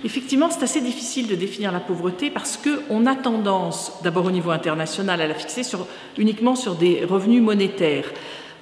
Effectivement, c'est assez difficile de définir la pauvreté parce qu'on a tendance, d'abord au niveau international, à la fixer uniquement sur des revenus monétaires.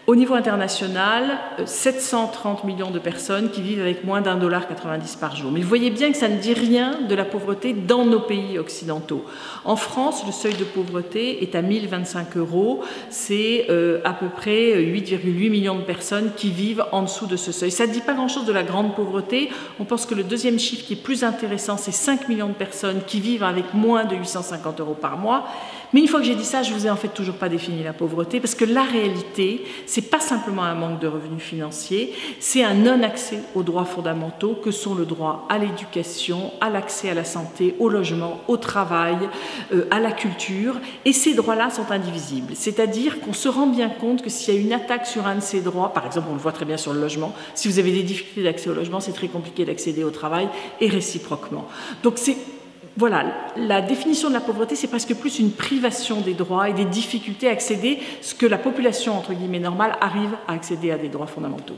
Au niveau international, 730 millions de personnes qui vivent avec moins d'1,90 $ par jour. Mais vous voyez bien que ça ne dit rien de la pauvreté dans nos pays occidentaux. En France, le seuil de pauvreté est à 1 025 €. C'est à peu près 8,8 millions de personnes qui vivent en dessous de ce seuil. Ça ne dit pas grand-chose de la grande pauvreté. On pense que le deuxième chiffre qui est plus intéressant, c'est 5 millions de personnes qui vivent avec moins de 850 € par mois. Mais une fois que j'ai dit ça, je ne vous ai en fait toujours pas défini la pauvreté, parce que la réalité, ce n'est pas simplement un manque de revenus financiers, c'est un non-accès aux droits fondamentaux que sont le droit à l'éducation, à l'accès à la santé, au logement, au travail, à la culture. Et ces droits-là sont indivisibles. C'est-à-dire qu'on se rend bien compte que s'il y a une attaque sur un de ces droits, par exemple, on le voit très bien sur le logement, si vous avez des difficultés d'accès au logement, c'est très compliqué d'accéder au travail, et réciproquement. Donc voilà, la définition de la pauvreté, c'est presque plus une privation des droits et des difficultés à accéder, ce que la population, entre guillemets, normale, arrive à accéder à des droits fondamentaux.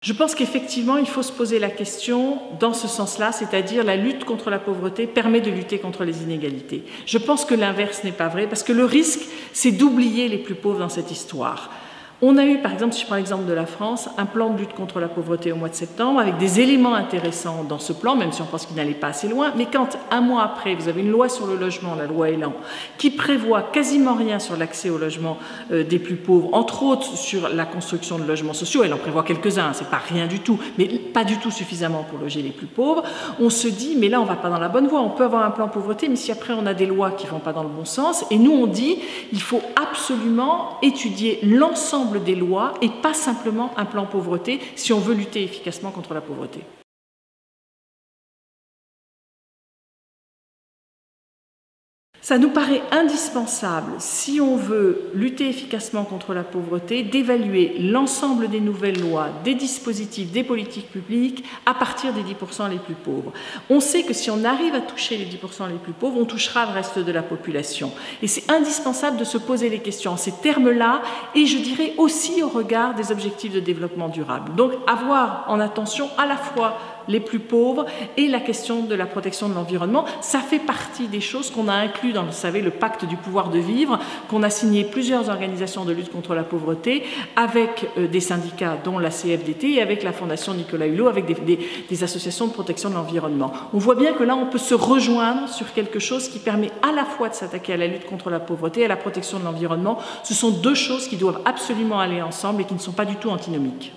Je pense qu'effectivement, il faut se poser la question dans ce sens-là, c'est-à-dire la lutte contre la pauvreté permet de lutter contre les inégalités. Je pense que l'inverse n'est pas vrai, parce que le risque, c'est d'oublier les plus pauvres dans cette histoire. On a eu, par exemple, si je prends l'exemple de la France, un plan de lutte contre la pauvreté au mois de septembre, avec des éléments intéressants dans ce plan, même si on pense qu'il n'allait pas assez loin. Mais quand, un mois après, vous avez une loi sur le logement, la loi Elan, qui prévoit quasiment rien sur l'accès au logement des plus pauvres, entre autres sur la construction de logements sociaux, elle en prévoit quelques-uns, c'est pas rien du tout, mais pas du tout suffisamment pour loger les plus pauvres, on se dit, mais là, on va pas dans la bonne voie. On peut avoir un plan pauvreté, mais si après on a des lois qui vont pas dans le bon sens, et nous, on dit, il faut absolument étudier l'ensemble des lois et pas simplement un plan pauvreté si on veut lutter efficacement contre la pauvreté. Ça nous paraît indispensable, si on veut lutter efficacement contre la pauvreté, d'évaluer l'ensemble des nouvelles lois, des dispositifs, des politiques publiques à partir des 10% les plus pauvres. On sait que si on arrive à toucher les 10% les plus pauvres, on touchera le reste de la population. Et c'est indispensable de se poser les questions en ces termes-là et je dirais aussi au regard des objectifs de développement durable. Donc avoir en attention à la fois les plus pauvres et la question de la protection de l'environnement, ça fait partie des choses qu'on a inclus dans, vous savez, le pacte du pouvoir de vivre, qu'on a signé plusieurs organisations de lutte contre la pauvreté, avec des syndicats dont la CFDT et avec la Fondation Nicolas Hulot, avec des associations de protection de l'environnement. On voit bien que là, on peut se rejoindre sur quelque chose qui permet à la fois de s'attaquer à la lutte contre la pauvreté et à la protection de l'environnement. Ce sont deux choses qui doivent absolument aller ensemble et qui ne sont pas du tout antinomiques.